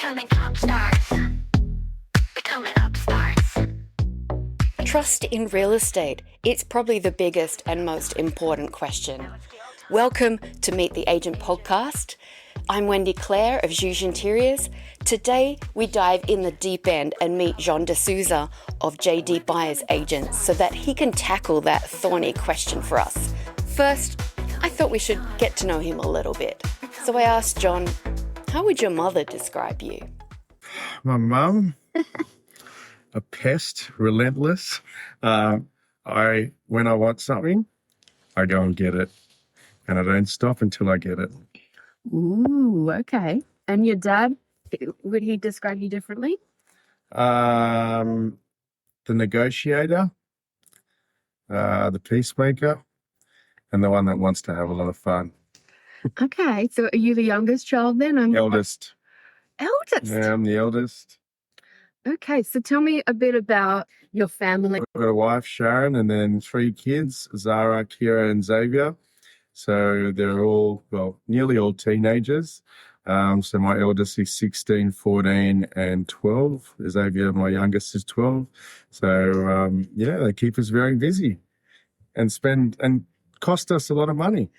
Becoming pop stars. Becoming upstarts. Trust in real estate. It's probably the biggest and most important question. Welcome to Meet the Agent podcast. I'm Wendy Clare of Juge Interiors. Today, we dive in the deep end and meet Jon D'Souza of JD Buyers Agents so that he can tackle that thorny question for us. First, I thought we should get to know him a little bit. So I asked Jon, how would your mother describe you? My mum, a pest, relentless. When I want something, I go and get it, and I don't stop until I get it. Ooh, okay. And your dad, would he describe you differently? The negotiator, the peacemaker, and the one that wants to have a lot of fun. Okay, so are you the youngest child then? Eldest. Eldest? Yeah, I'm the eldest. Okay, so tell me a bit about your family. I've got a wife, Sharon, and then 3 kids, Zara, Kira, and Xavier. So they're all, nearly all teenagers. So my eldest is 16, 14, and 12. Xavier, my youngest, is 12. So, they keep us very busy and cost us a lot of money.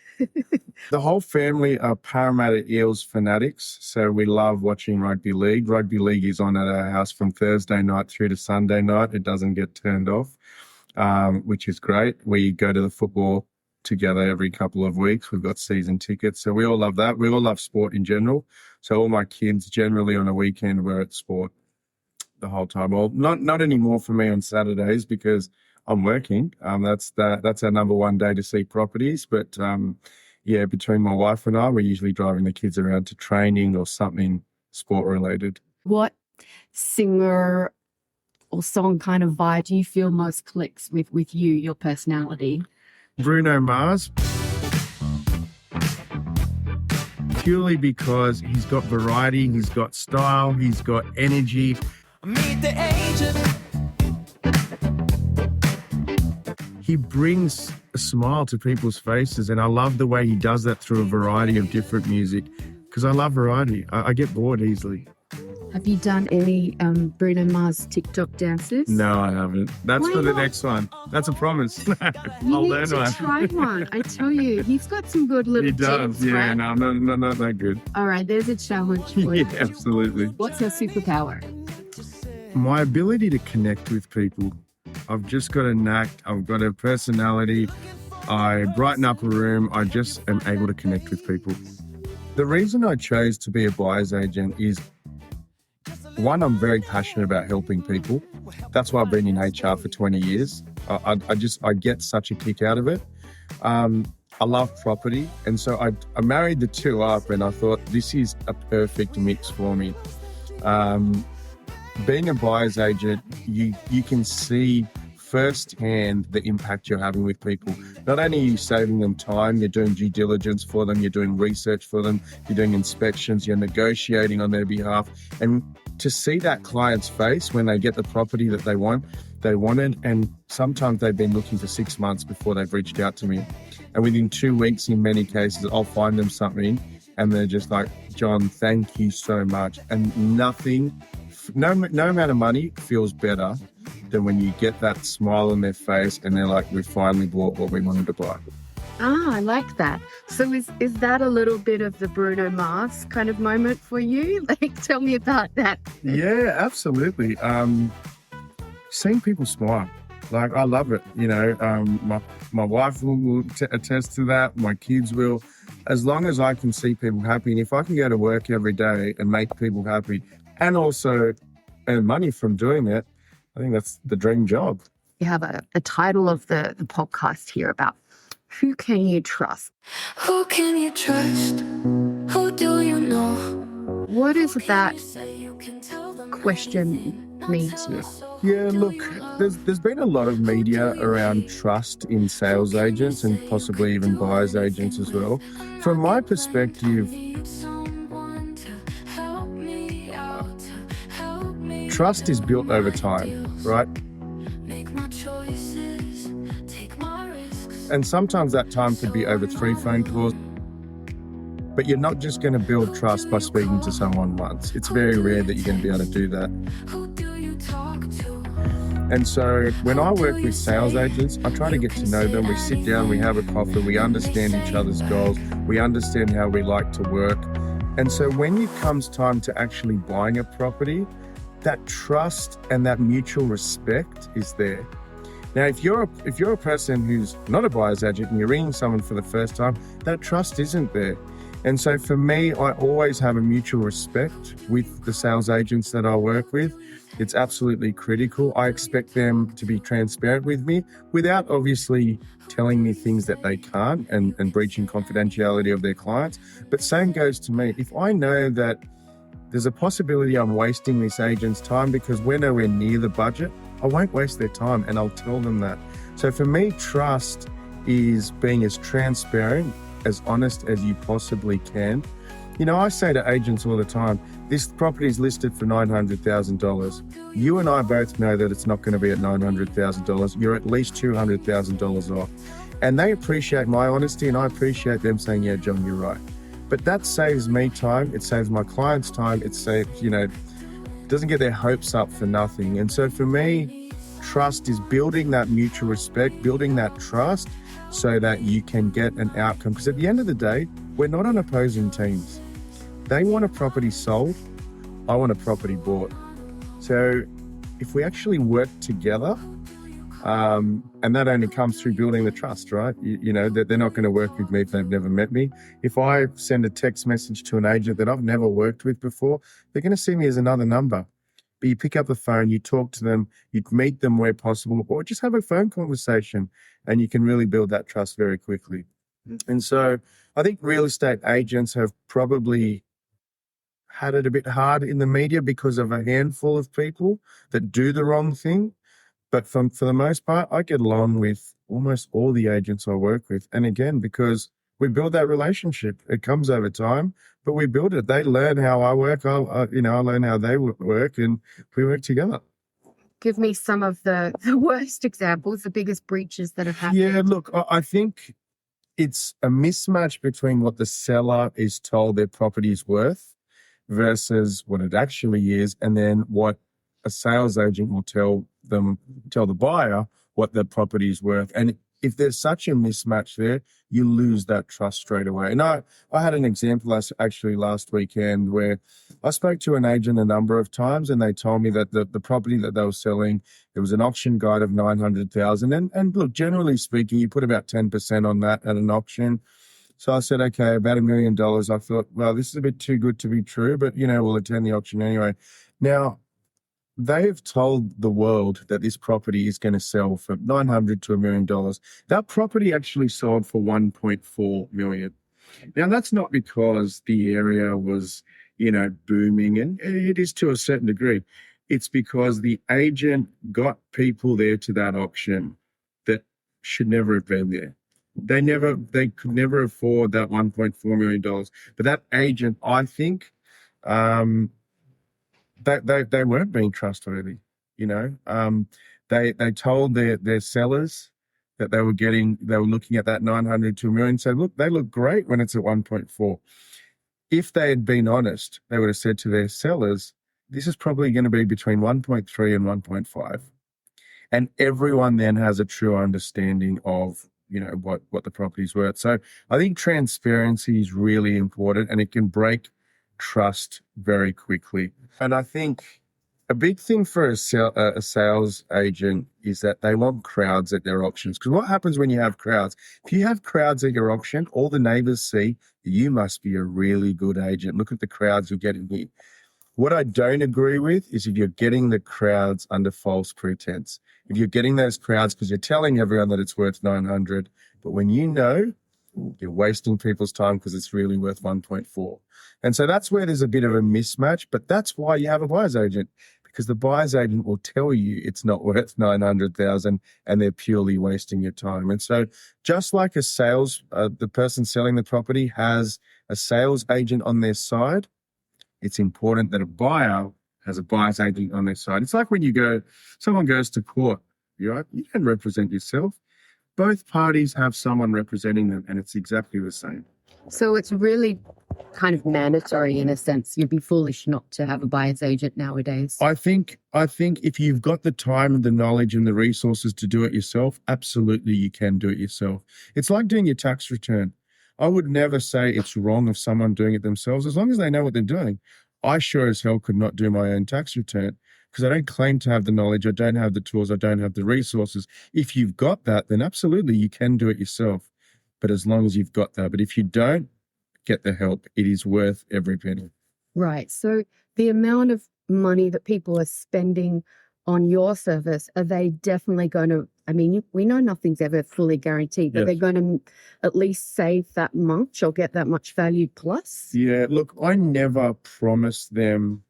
The whole family are Parramatta Eels fanatics, so we love watching rugby league. Rugby league is on at our house from Thursday night through to Sunday night. It doesn't get turned off, which is great. We go to the football together every couple of weeks. We've got season tickets, so we all love that. We all love sport in general. So all my kids generally on a weekend were at sport the whole time. Well, not anymore for me on Saturdays because I'm working. That's our number one day to see properties. But between my wife and I, we're usually driving the kids around to training or something sport related. What singer or song kind of vibe do you feel most clicks with you, your personality? Bruno Mars. Purely because he's got variety, he's got style, he's got energy. Meet the agent. He brings a smile to people's faces, and I love the way he does that through a variety of different music because I love variety. I get bored easily. Have you done any Bruno Mars TikTok dances? No, I haven't. That's Why for the not? next one. That's a promise. You I'll need learn to one. try one. I tell you, he's got some good little He does. tips, Yeah, right? no, not that good. All right, there's a challenge for you. Yeah, absolutely. What's your superpower? My ability to connect with people. I've just got a knack. I've got a personality. I brighten up a room. I just am able to connect with people. The reason I chose to be a buyer's agent is, one, I'm very passionate about helping people. That's why I've been in HR for 20 years. I get such a kick out of it. I love property. And so I married the two up and I thought this is a perfect mix for me. Being a buyer's agent, you can see firsthand the impact you're having with people. Not only are you saving them time, you're doing due diligence for them, you're doing research for them, you're doing inspections, you're negotiating on their behalf. And to see that client's face when they get the property that they wanted, and sometimes they've been looking for 6 months before they've reached out to me. And within 2 weeks, in many cases, I'll find them something and they're just like, Jon, thank you so much. And no amount of money feels better than when you get that smile on their face and they're like, we finally bought what we wanted to buy. Ah, I like that. So is that a little bit of the Bruno Mars kind of moment for you? Like, tell me about that. Yeah, absolutely. Seeing people smile, like I love it. You know, my wife will attest to that. My kids will. As long as I can see people happy, and if I can go to work every day and make people happy and also earn money from doing it, I think that's the dream job. You have a title of the podcast here about who can you trust? Who can you trust? Who do you know? What does that question mean to you? Yeah, look, there's been a lot of media around trust in sales agents and possibly even buyers agents as well. From my perspective, trust is built over time, right? And sometimes that time could be over 3 phone calls. But you're not just going to build trust by speaking to someone once. It's very rare that you're going to be able to do that. Who do you talk to? And so when I work with sales agents, I try to get to know them. We sit down, we have a coffee, we understand each other's goals, we understand how we like to work. And so when it comes time to actually buying a property, that trust and that mutual respect is there. Now, if you're a person who's not a buyer's agent and you're ringing someone for the first time, that trust isn't there. And so for me, I always have a mutual respect with the sales agents that I work with. It's absolutely critical. I expect them to be transparent with me without obviously telling me things that they can't and breaching confidentiality of their clients. But same goes to me. If I know that there's a possibility I'm wasting this agent's time because we're nowhere near the budget, I won't waste their time and I'll tell them that. So for me, trust is being as transparent, as honest as you possibly can. You know, I say to agents all the time, this property is listed for $900,000. You and I both know that it's not going to be at $900,000. You're at least $200,000 off. And they appreciate my honesty and I appreciate them saying, yeah, John, you're right. But that saves me time. It saves my clients time. It saves, doesn't get their hopes up for nothing. And so for me, trust is building that mutual respect, building that trust so that you can get an outcome. Because at the end of the day, we're not on opposing teams. They want a property sold. I want a property bought. So if we actually work together, and that only comes through building the trust, right? They're not going to work with me if they've never met me. If I send a text message to an agent that I've never worked with before, they're going to see me as another number. But you pick up the phone, you talk to them, you meet them where possible, or just have a phone conversation, and you can really build that trust very quickly. And so I think real estate agents have probably had it a bit hard in the media because of a handful of people that do the wrong thing. But for the most part, I get along with almost all the agents I work with. And again, because we build that relationship, it comes over time, but we build it. They learn how I work. I learn how they work, and we work together. Give me some of the worst examples, the biggest breaches that have happened. Yeah, look, I think it's a mismatch between what the seller is told their property is worth versus what it actually is, and then what a sales agent will tell the buyer what the property is worth. And if there's such a mismatch there, you lose that trust straight away. And I had an example actually last weekend where I spoke to an agent a number of times and they told me that the property that they were selling, there was an auction guide of $900,000. And look, generally speaking, you put about 10% on that at an auction. So I said, okay, about $1 million. I thought, well, this is a bit too good to be true, but we'll attend the auction anyway. Now, they've told the world that this property is going to sell for $900,000 to $1 million. That property actually sold for $1.4 million. Now, that's not because the area was, booming, and it is to a certain degree. It's because the agent got people there to that auction that should never have been there. They could never afford that $1.4 million. But that agent, I think, they weren't being trustworthy. They told their sellers that they were looking at that 900 to $1 million. So look, they look great when it's at 1.4. If they had been honest, they would have said to their sellers, this is probably going to be between 1.3 and 1.5. And everyone then has a true understanding of, what the property's worth. So I think transparency is really important, and it can break trust very quickly. And I think a big thing for a sales agent is that they want crowds at their auctions. Because what happens when you have crowds? If you have crowds at your auction, all the neighbors see you must be a really good agent. Look at the crowds you're getting here. What I don't agree with is if you're getting the crowds under false pretense. If you're getting those crowds because you're telling everyone that it's worth 900, but when you're wasting people's time because it's really worth 1.4. And so that's where there's a bit of a mismatch, but that's why you have a buyer's agent, because the buyer's agent will tell you it's not worth 900,000 and they're purely wasting your time. And so just like the person selling the property has a sales agent on their side, it's important that a buyer has a buyer's agent on their side. It's like when someone goes to court, you don't represent yourself. Both parties have someone representing them, and it's exactly the same. So it's really kind of mandatory in a sense. You'd be foolish not to have a buyer's agent nowadays. I think if you've got the time and the knowledge and the resources to do it yourself, absolutely you can do it yourself. It's like doing your tax return. I would never say it's wrong of someone doing it themselves as long as they know what they're doing. I sure as hell could not do my own tax return because I don't claim to have the knowledge, I don't have the tools, I don't have the resources. If you've got that, then absolutely you can do it yourself. But as long as you've got that. But if you don't, get the help. It is worth every penny. Right. So the amount of money that people are spending on your service, are they definitely going to, I mean, we know nothing's ever fully guaranteed, but Yes. they're going to at least save that much or get that much value plus? Yeah, look, I never promise them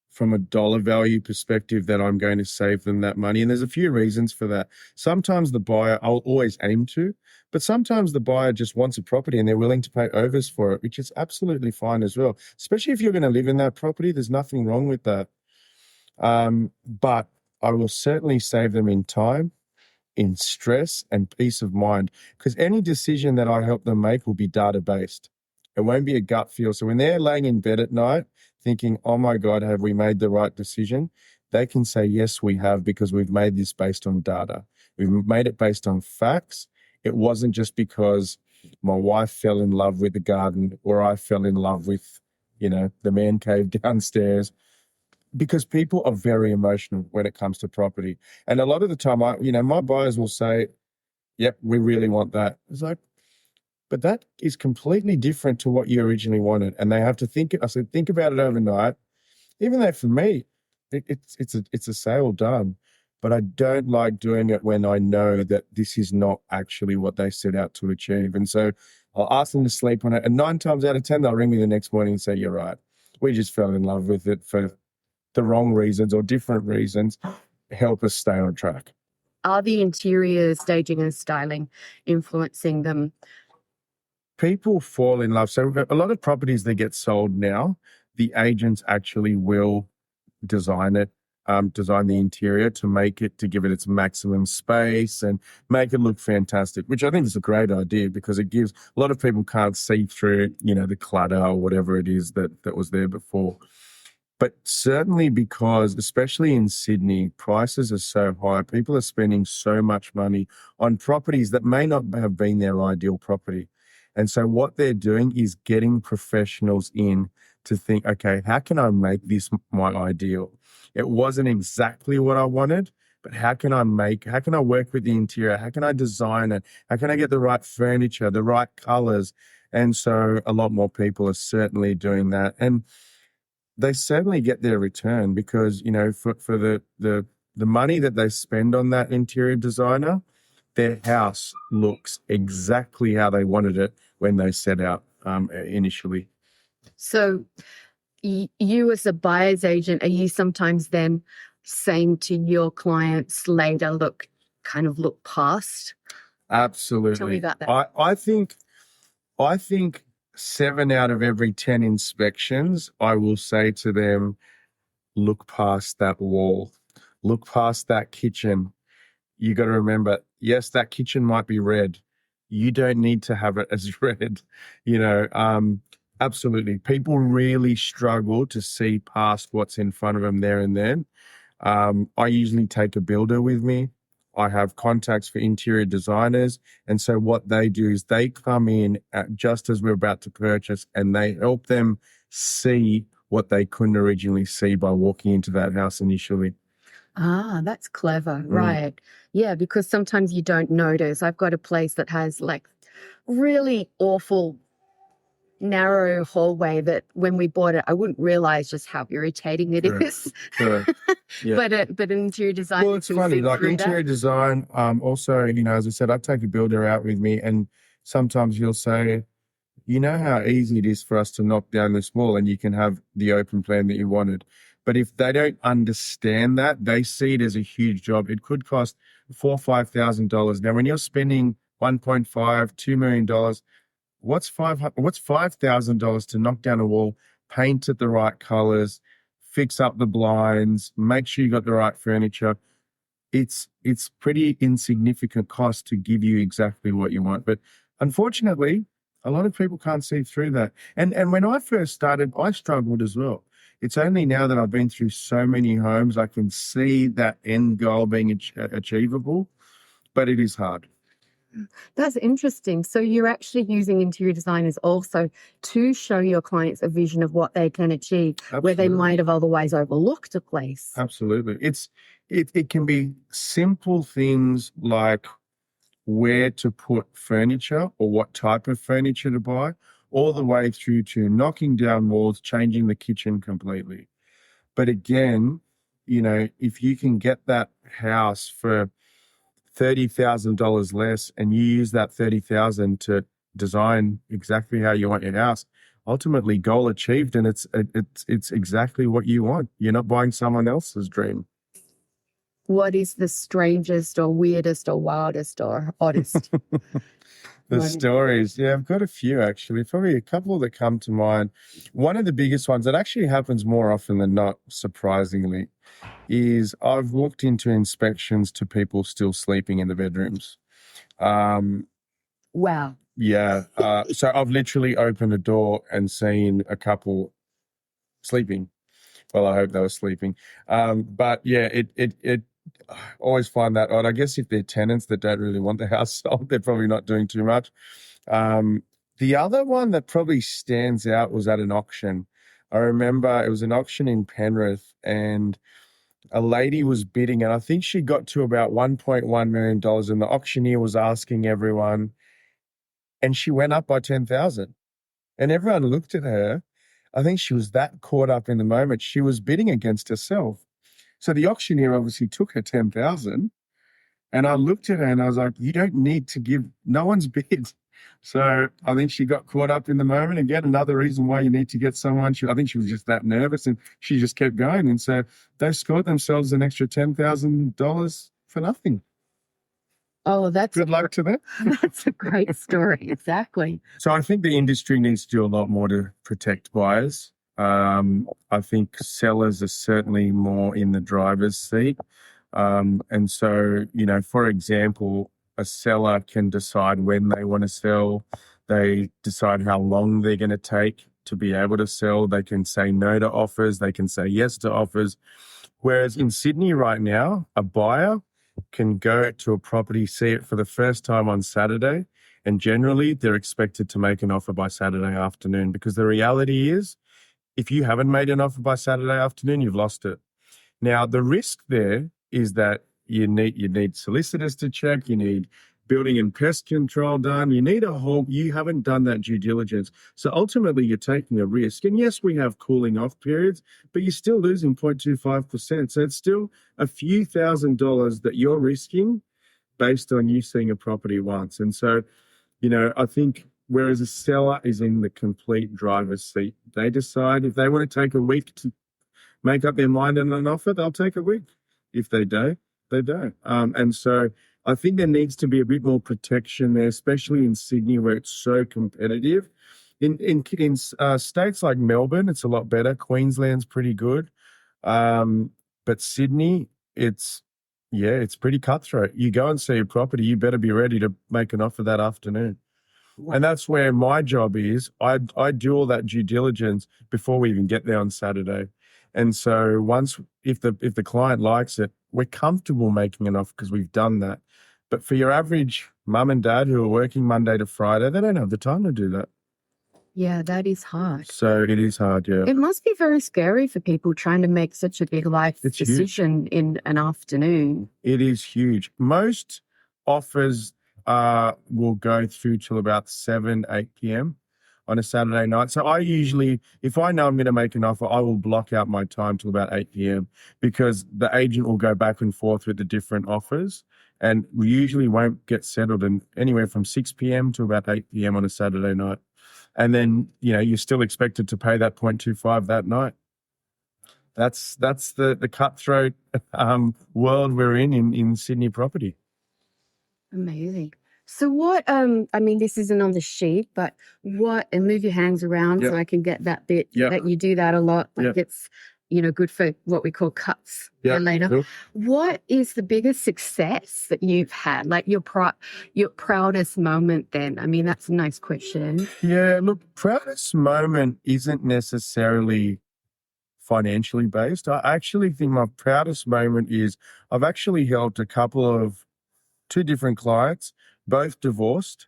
from a dollar value perspective that I'm going to save them that money. And there's a few reasons for that. Sometimes the buyer, I'll always aim to, but sometimes the buyer just wants a property and they're willing to pay overs for it, which is absolutely fine as well. Especially if you're going to live in that property, there's nothing wrong with that. But I will certainly save them in time, in stress and peace of mind, because any decision that I help them make will be data-based. It won't be a gut feel. So when they're laying in bed at night thinking, oh my God, have we made the right decision? They can say, yes, we have, because we've made this based on data. We've made it based on facts. It wasn't just because my wife fell in love with the garden or I fell in love with, the man cave downstairs. Because people are very emotional when it comes to property. And a lot of the time, my buyers will say, yep, we really want that. It's like, but that is completely different to what you originally wanted. And they have to think about it overnight. Even though for me, it's a sale done. But I don't like doing it when I know that this is not actually what they set out to achieve. And so I'll ask them to sleep on it. And 9 times out of 10, they'll ring me the next morning and say, you're right. We just fell in love with it for the wrong reasons or different reasons. Help us stay on track. Are the interior staging and styling influencing them? People fall in love. So a lot of properties that get sold now, the agents actually will design it, design the interior to give it its maximum space and make it look fantastic, which I think is a great idea because it gives a lot of people can't see through, the clutter or whatever it is that was there before. But certainly because, especially in Sydney, prices are so high. People are spending so much money on properties that may not have been their ideal property. And so what they're doing is getting professionals in to think, okay, how can I make this my ideal? It wasn't exactly what I wanted, but how can I work with the interior? How can I design it? How can I get the right furniture, the right colors? And so a lot more people are certainly doing that. And they certainly get their return because, for the money that they spend on that interior designer, their house looks exactly how they wanted it when they set out initially. So you as a buyer's agent, are you sometimes then saying to your clients later, look past? Absolutely. Tell me about that. I think 7 out of every 10 inspections, I will say to them, look past that wall, look past that kitchen. You got to remember, yes, that kitchen might be red. You don't need to have it as red, absolutely. People really struggle to see past what's in front of them there and then. I usually take a builder with me. I have contacts for interior designers. And so what they do is they come in just as we're about to purchase and they help them see what they couldn't originally see by walking into that house initially. Ah, that's clever. Right. Yeah, because sometimes you don't notice. I've got a place that has like really awful narrow hallway that when we bought it, I wouldn't realize just how irritating it is. Sure. Yeah. But an interior designer. Well, it's funny, like interior design, also, as I said, I take a builder out with me and sometimes he'll say, you know how easy it is for us to knock down this wall and you can have the open plan that you wanted. But if they don't understand that, they see it as a huge job. It could cost $4,000 or $5,000. Now, when you're spending $1.5, $2 million, what's $5,000 to knock down a wall, paint it the right colors, fix up the blinds, make sure you got the right furniture? It's pretty insignificant cost to give you exactly what you want. But unfortunately, A lot of people can't see through that. And when I first started, I struggled as well. It's only now that I've been through so many homes, I can see that end goal being achievable, but it is hard. That's interesting. So you're actually using interior designers also to show your clients a vision of what they can achieve where they Absolutely. might have otherwise overlooked a place. Absolutely. It can be simple things like where to put furniture or what type of furniture to buy, all the way through to knocking down walls, changing the kitchen completely. But again, if you can get that house for $30,000 less and you use that 30,000 to design exactly how you want your house, ultimately goal achieved, and it's exactly what you want. You're not buying someone else's dream. What is the strangest or weirdest or wildest or oddest? The stories, yeah, I've got a few actually, probably a couple that come to mind. One of the biggest ones that actually happens more often than not, surprisingly, is I've walked into inspections to people still sleeping in the bedrooms. Wow. Yeah. So I've literally opened a door and seen a couple sleeping. Well, I hope they were sleeping. But yeah, it I always find that odd. I guess if they're tenants that don't really want the house sold, they're probably not doing too much. The other one that probably stands out was at an auction. I remember it was an auction in Penrith, and a lady was bidding, and I think she got to about $1.1 million, and the auctioneer was asking everyone, and she went up by 10,000. And everyone looked at her. I think she was that caught up in the moment. She was bidding against herself. So the auctioneer obviously took her 10,000. And I looked at her and I was like, you don't need to give, no one's bid. So I think she got caught up in the moment. Again, another reason why you need to get someone. I think she was just that nervous and she just kept going. And so they scored themselves an extra $10,000 for nothing. Oh, that's Good luck to them. That's a great story. Exactly. So I think the industry needs to do a lot more to protect buyers. I think sellers are certainly more in the driver's seat. And so, for example, a seller can decide when they want to sell. They decide how long they're going to take to be able to sell. They can say no to offers. They can say yes to offers. Whereas in Sydney right now, a buyer can go to a property, see it for the first time on Saturday, and generally they're expected to make an offer by Saturday afternoon, because the reality is if you haven't made an offer by Saturday afternoon, you've lost it. Now, the risk there is that you need solicitors to check, you need building and pest control done, you haven't done that due diligence. So ultimately you're taking a risk. And yes, we have cooling off periods, but you're still losing 0.25%. So it's still a few $1,000s that you're risking based on you seeing a property once. And so, I think whereas a seller is in the complete driver's seat, they decide if they want to take a week to make up their mind on an offer, they'll take a week. If they don't, they don't. And so I think there needs to be a bit more protection there, especially in Sydney where it's so competitive. In states like Melbourne, it's a lot better. Queensland's pretty good. But Sydney, it's pretty cutthroat. You go and see a property, you better be ready to make an offer that afternoon. And that's where my job is. I do all that due diligence before we even get there on Saturday. And so if the client likes it, we're comfortable making an offer because we've done that. But for your average mum and dad who are working Monday to Friday, they don't have the time to do that. Yeah, that is hard. So it is hard, yeah. It must be very scary for people trying to make such a big life decision in an afternoon. It is huge. Most offers will go through till about 7, 8 p.m. on a Saturday night. So I usually, if I know I'm going to make an offer, I will block out my time till about 8 p.m. because the agent will go back and forth with the different offers, and we usually won't get settled in anywhere from 6 p.m. to about 8 p.m. on a Saturday night. And then, you're still expected to pay that 0.25 that night. That's the cutthroat world we're in Sydney property. Amazing. So what, this isn't on the sheet, but and move your hands around so I can get that bit that you do that a lot. Like good for what we call cuts Yeah, later. cool. What is the biggest success that you've had? Like your proudest moment then? I mean, that's a nice question. Yeah, look, proudest moment isn't necessarily financially based. I actually think my proudest moment is I've actually helped two different clients, both divorced,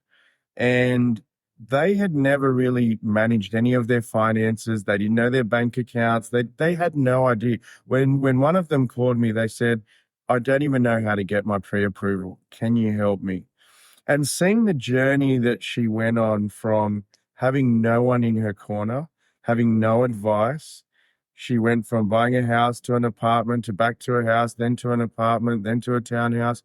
and they had never really managed any of their finances. They didn't know their bank accounts. They had no idea. When one of them called me, they said, I don't even know how to get my pre-approval. Can you help me? And seeing the journey that she went on from having no one in her corner, having no advice, she went from buying a house to an apartment to back to a house, then to an apartment, then to a townhouse.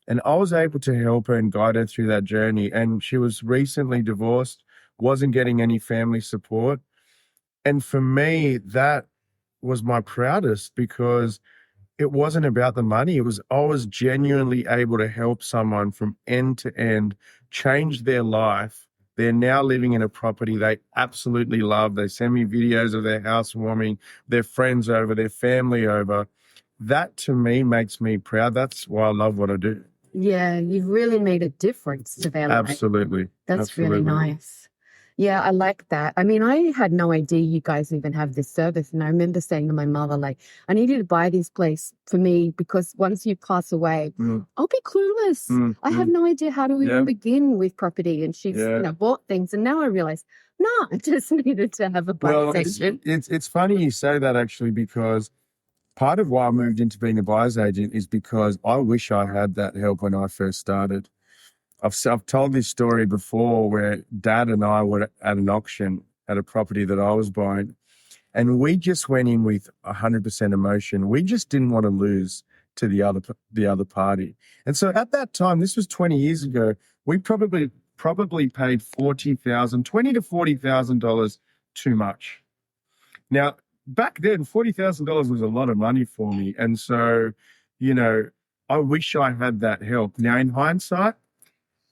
And I was able to help her and guide her through that journey. And she was recently divorced, wasn't getting any family support. And for me, that was my proudest because it wasn't about the money. I was genuinely able to help someone from end to end, change their life. They're now living in a property they absolutely love. They send me videos of their housewarming, their friends over, their family over. That to me makes me proud. That's why I love what I do. Yeah, you've really made a difference to their life. Absolutely. That's really nice. Yeah, I like that. I mean, I had no idea you guys even have this service. And I remember saying to my mother, like, I need you to buy this place for me because once you pass away, I'll be clueless. I have no idea how to even begin with property. And she's, bought things. And now I realize, no, I just needed to have a buyer's agent. It's funny you say that actually because part of why I moved into being a buyer's agent is because I wish I had that help when I first started. I've told this story before where Dad and I were at an auction at a property that I was buying, and we just went in with 100% emotion. We just didn't want to lose to the other party. And so at that time, this was 20 years ago, we probably paid $20,000 to $40,000 too much. Now, back then, $40,000 was a lot of money for me. And so, I wish I had that help. Now, in hindsight,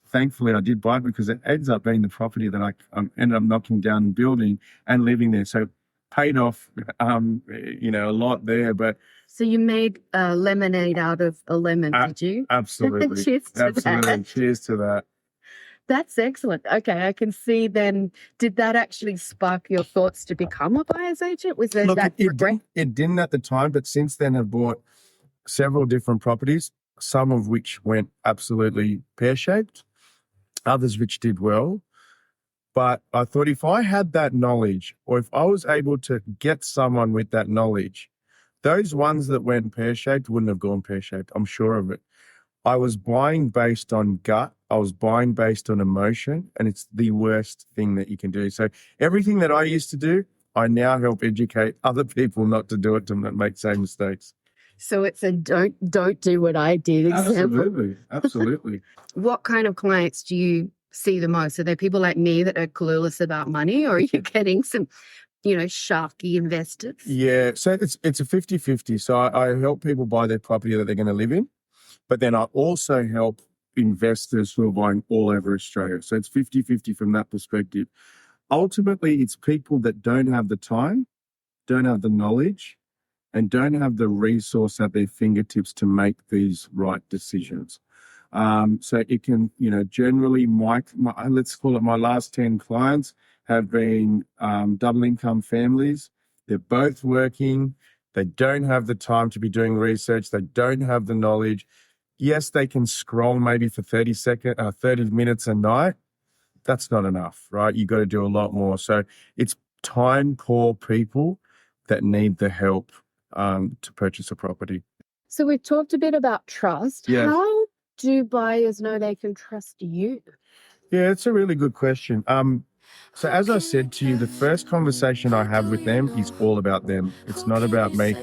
thankfully, I did buy it because it ends up being the property that I ended up knocking down and building and living there. So paid off, a lot there. But so you made lemonade out of a lemon, did you? Absolutely. Cheers to that. Cheers to that. That's excellent. Okay, I can see then, did that actually spark your thoughts to become a buyer's agent? Was there that regret? It didn't at the time, but since then I've bought several different properties, some of which went absolutely pear-shaped, others which did well. But I thought if I had that knowledge, or if I was able to get someone with that knowledge, those ones that went pear-shaped wouldn't have gone pear-shaped. I'm sure of it. I was buying based on gut. I was buying based on emotion, and it's the worst thing that you can do. So everything that I used to do, I now help educate other people not to do it, to not make same mistakes. So it's a don't do what I did example. Absolutely. What kind of clients do you see the most? Are there people like me that are clueless about money, or are you getting some, sharky investors? Yeah, so it's a 50-50. So I help people buy their property that they're going to live in, but then I also help investors who are buying all over Australia. So it's 50-50 from that perspective. Ultimately, it's people that don't have the time, don't have the knowledge, and don't have the resource at their fingertips to make these right decisions. So it can, generally, let's call it my last 10 clients have been double income families. They're both working. They don't have the time to be doing research. They don't have the knowledge. Yes, they can scroll maybe for 30 minutes a night. That's not enough, right? You've got to do a lot more. So it's time poor people that need the help to purchase a property. So we've talked a bit about trust. Yes. How do buyers know they can trust you? Yeah, it's a really good question. So as I said to you, the first conversation I have with them is all about them. It's not about me.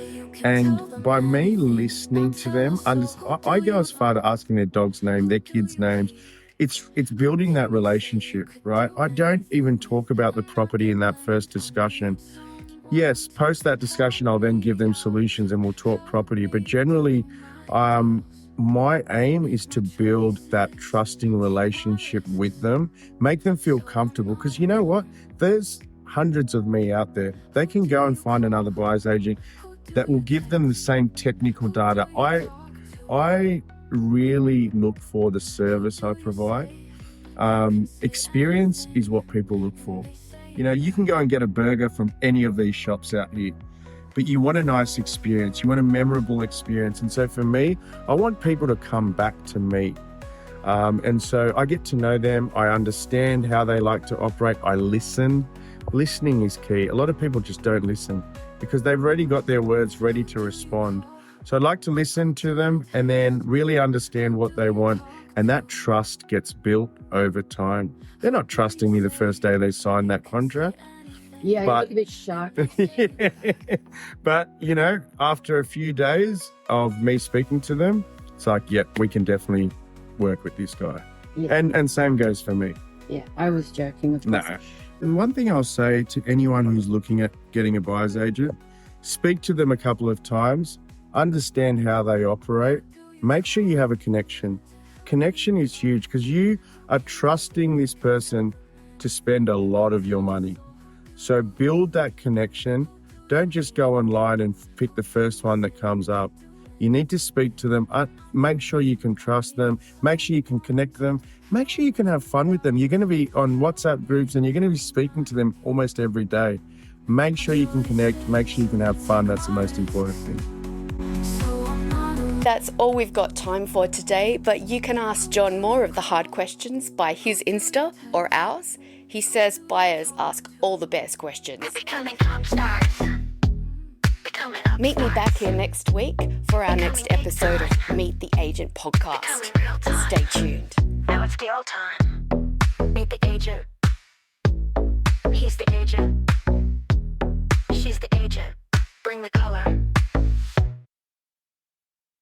And by me listening to them, I go as far to asking their dog's name, their kids' names. It's building that relationship, right? I don't even talk about the property in that first discussion. Yes, post that discussion, I'll then give them solutions and we'll talk property. But generally, my aim is to build that trusting relationship with them, make them feel comfortable. Because you know what? There's hundreds of me out there. They can go and find another buyer's agent. that will give them the same technical data. I really look for the service I provide. Experience is what people look for. You know, you can go and get a burger from any of these shops out here, but you want a nice experience. You want a memorable experience. And so for me, I want people to come back to me. And so I get to know them. I understand how they like to operate. I listen. Listening is key. A lot of people just don't listen because they've already got their words ready to respond. So I'd like to listen to them and then really understand what they want. And that trust gets built over time. They're not trusting me the first day they sign that contract. Yeah, But- you look a bit shocked. But, you know, after a few days of me speaking to them, it's like, yeah, we can definitely work with this guy. Yeah. And same goes for me. Yeah, I was joking, of course. No. And one thing I'll say to anyone who's looking at getting a buyer's agent, speak to them a couple of times, understand how they operate, make sure you have a connection. Connection is huge because you are trusting this person to spend a lot of your money. So build that connection. Don't just go online and pick the first one that comes up. You need to speak to them. Make sure you can trust them. Make sure you can connect them. Make sure you can have fun with them. You're going to be on WhatsApp groups and you're going to be speaking to them almost every day. Make sure you can connect. Make sure you can have fun. That's the most important thing. That's all we've got time for today, but you can ask Jon more of the hard questions by his Insta or ours. He says buyers ask all the best questions. Becoming top stars. Becoming up. Meet me back here next week for our next episode of Meet the Agent podcast. Stay tuned. Now it's the old time. Meet the agent. He's the agent. She's the agent. Bring the color.